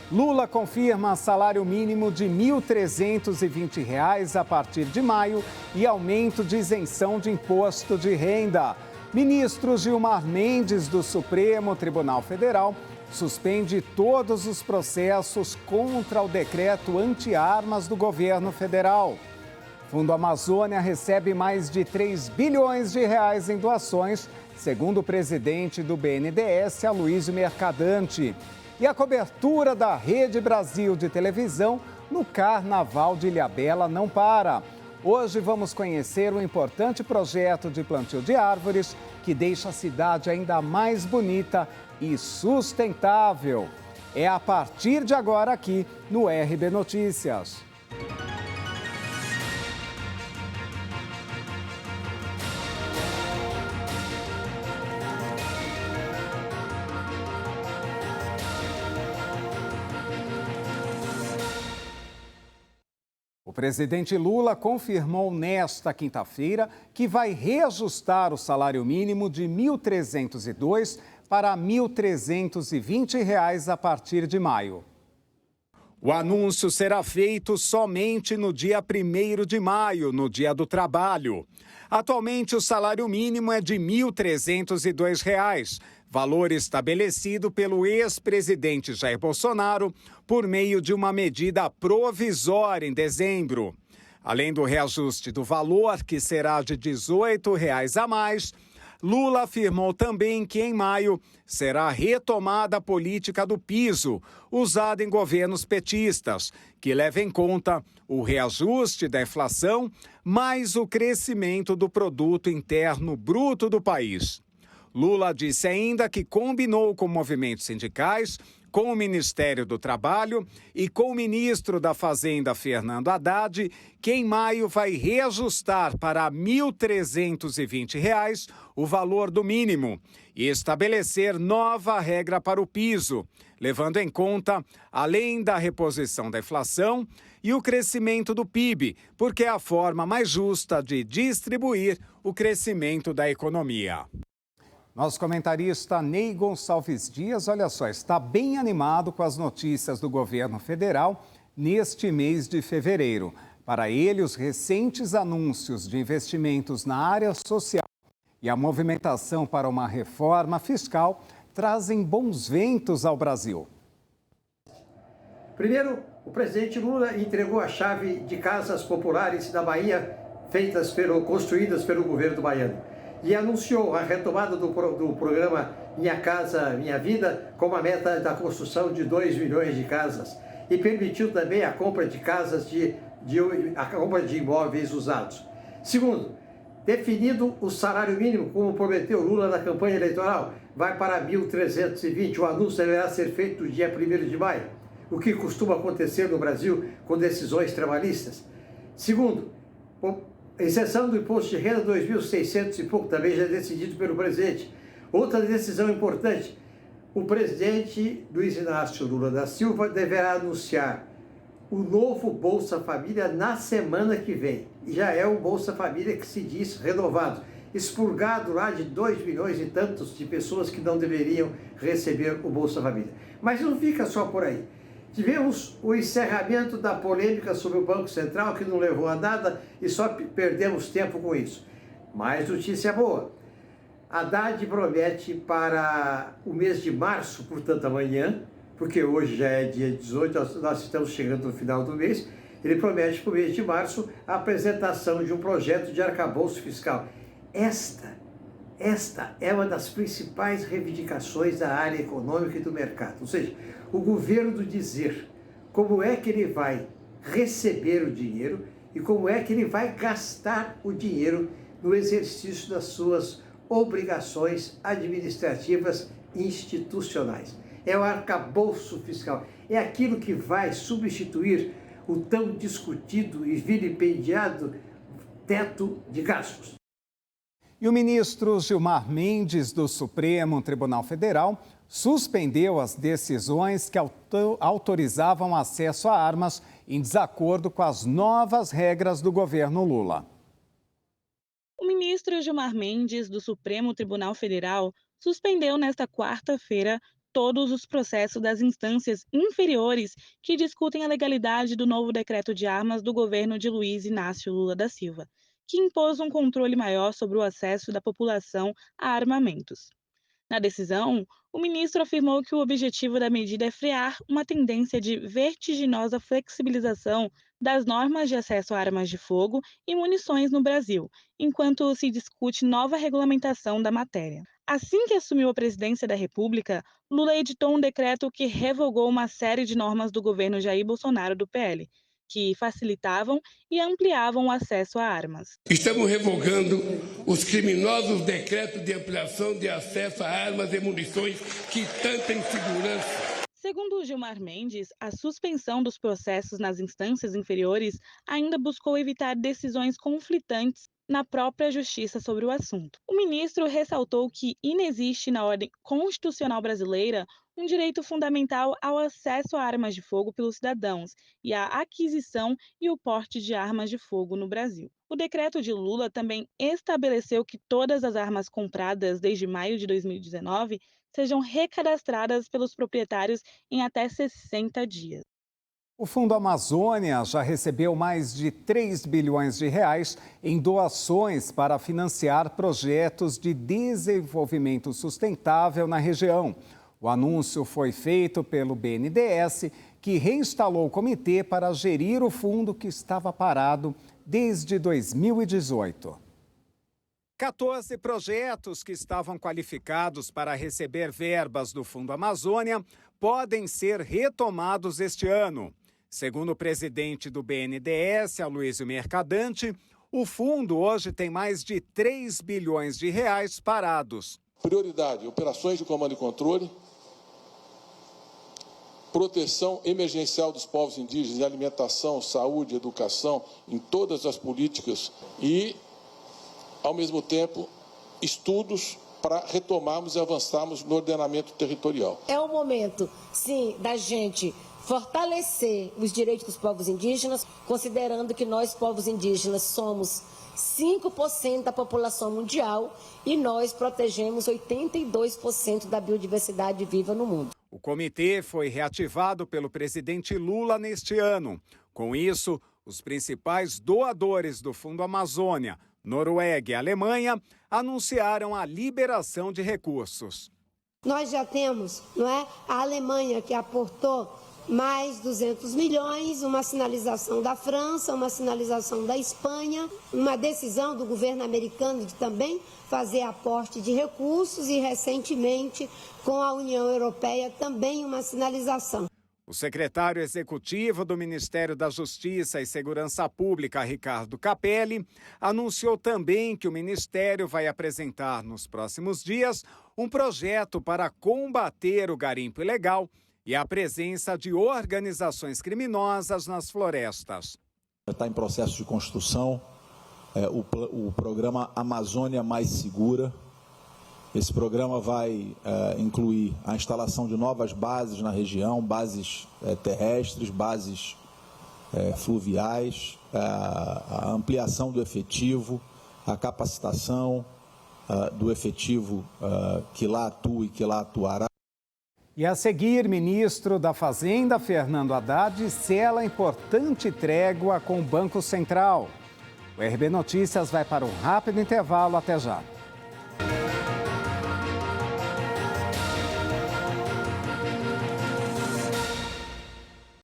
Lula confirma salário mínimo de R$ 1.320 a partir de maio e aumento de isenção de imposto de renda. Ministro Gilmar Mendes, do Supremo Tribunal Federal, suspende todos os processos contra o decreto anti-armas do governo federal. Fundo Amazônia recebe mais de 3 bilhões de reais em doações, segundo o presidente do BNDES, Aloysio Mercadante. E a cobertura da Rede Brasil de televisão no Carnaval de Ilhabela não para. Hoje vamos conhecer um importante projeto de plantio de árvores que deixa a cidade ainda mais bonita e sustentável. É a partir de agora aqui no RB Notícias. O presidente Lula confirmou nesta quinta-feira que vai reajustar o salário mínimo de R$ 1.302 para R$ 1.320 a partir de maio. O anúncio será feito somente no dia 1º de maio, no Dia do Trabalho. Atualmente, o salário mínimo é de R$ 1.302, valor estabelecido pelo ex-presidente Jair Bolsonaro por meio de uma medida provisória em dezembro. Além do reajuste do valor, que será de R$ 18 a mais, Lula afirmou também que em maio será retomada a política do piso, usada em governos petistas, que leva em conta o reajuste da inflação mais o crescimento do produto interno bruto do país. Lula disse ainda que combinou com movimentos sindicais, com o Ministério do Trabalho e com o ministro da Fazenda, Fernando Haddad, que em maio vai reajustar para R$ 1.320 o valor do mínimo e estabelecer nova regra para o piso, levando em conta, além da reposição da inflação e o crescimento do PIB, porque é a forma mais justa de distribuir o crescimento da economia. Nosso comentarista Ney Gonçalves Dias, olha só, está bem animado com as notícias do governo federal neste mês de fevereiro. Para ele, os recentes anúncios de investimentos na área social e a movimentação para uma reforma fiscal trazem bons ventos ao Brasil. Primeiro, o presidente Lula entregou a chave de casas populares da Bahia construídas pelo governo baiano. E anunciou a retomada do programa Minha Casa Minha Vida com a meta da construção de 2 milhões de casas. E permitiu também a compra de casas, a compra de imóveis usados. Segundo, definido o salário mínimo, como prometeu Lula na campanha eleitoral, vai para 1.320. O anúncio deverá ser feito no dia 1º de maio, o que costuma acontecer no Brasil com decisões trabalhistas. Segundo, isenção do imposto de renda, 2.600 e pouco, também já é decidido pelo presidente. Outra decisão importante, o presidente Luiz Inácio Lula da Silva deverá anunciar o novo Bolsa Família na semana que vem. E já é um Bolsa Família que se diz renovado, expurgado lá de 2 milhões e tantos de pessoas que não deveriam receber o Bolsa Família. Mas não fica só por aí. Tivemos o encerramento da polêmica sobre o Banco Central, que não levou a nada e só perdemos tempo com isso. Mais notícia boa. Haddad promete para o mês de março, portanto amanhã, porque hoje já é dia 18, nós estamos chegando no final do mês, ele promete para o mês de março a apresentação de um projeto de arcabouço fiscal. Esta é uma das principais reivindicações da área econômica e do mercado. Ou seja, o governo dizer como é que ele vai receber o dinheiro e como é que ele vai gastar o dinheiro no exercício das suas obrigações administrativas institucionais. É o arcabouço fiscal. É aquilo que vai substituir o tão discutido e vilipendiado teto de gastos. E o ministro Gilmar Mendes, do Supremo Tribunal Federal, suspendeu as decisões que autorizavam acesso a armas em desacordo com as novas regras do governo Lula. O ministro Gilmar Mendes, do Supremo Tribunal Federal, suspendeu nesta quarta-feira todos os processos das instâncias inferiores que discutem a legalidade do novo decreto de armas do governo de Luiz Inácio Lula da Silva, que impôs um controle maior sobre o acesso da população a armamentos. Na decisão, o ministro afirmou que o objetivo da medida é frear uma tendência de vertiginosa flexibilização das normas de acesso a armas de fogo e munições no Brasil, enquanto se discute nova regulamentação da matéria. Assim que assumiu a presidência da República, Lula editou um decreto que revogou uma série de normas do governo Jair Bolsonaro do PL, que facilitavam e ampliavam o acesso a armas. Estamos revogando os criminosos decretos de ampliação de acesso a armas e munições que tanta insegurança. Segundo Gilmar Mendes, a suspensão dos processos nas instâncias inferiores ainda buscou evitar decisões conflitantes na própria justiça sobre o assunto. O ministro ressaltou que inexiste na ordem constitucional brasileira um direito fundamental ao acesso a armas de fogo pelos cidadãos e à aquisição e o porte de armas de fogo no Brasil. O decreto de Lula também estabeleceu que todas as armas compradas desde maio de 2019 sejam recadastradas pelos proprietários em até 60 dias. O Fundo Amazônia já recebeu mais de 3 bilhões de reais em doações para financiar projetos de desenvolvimento sustentável na região. O anúncio foi feito pelo BNDES, que reinstalou o comitê para gerir o fundo que estava parado desde 2018. 14 projetos que estavam qualificados para receber verbas do Fundo Amazônia podem ser retomados este ano. Segundo o presidente do BNDES, Aloysio Mercadante, o fundo hoje tem mais de 3 bilhões de reais parados. Prioridade: operações de comando e controle, proteção emergencial dos povos indígenas, alimentação, saúde, educação, em todas as políticas e, ao mesmo tempo, estudos para retomarmos e avançarmos no ordenamento territorial. É o momento, sim, da gente fortalecer os direitos dos povos indígenas, considerando que nós, povos indígenas, somos 5% da população mundial e nós protegemos 82% da biodiversidade viva no mundo. O comitê foi reativado pelo presidente Lula neste ano. Com isso, os principais doadores do Fundo Amazônia, Noruega e Alemanha, anunciaram a liberação de recursos. Nós já temos, a Alemanha, que aportou mais 200 milhões, uma sinalização da França, uma sinalização da Espanha, uma decisão do governo americano de também fazer aporte de recursos e, recentemente, com a União Europeia, também uma sinalização. O secretário executivo do Ministério da Justiça e Segurança Pública, Ricardo Capelli, anunciou também que o Ministério vai apresentar nos próximos dias um projeto para combater o garimpo ilegal e a presença de organizações criminosas nas florestas. Está em processo de construção o programa Amazônia Mais Segura. Esse programa vai incluir a instalação de novas bases na região, bases terrestres, bases fluviais, a ampliação do efetivo, a capacitação do efetivo que lá atua e que lá atuará. E a seguir, ministro da Fazenda, Fernando Haddad, sela importante trégua com o Banco Central. O RB Notícias vai para um rápido intervalo. Até já.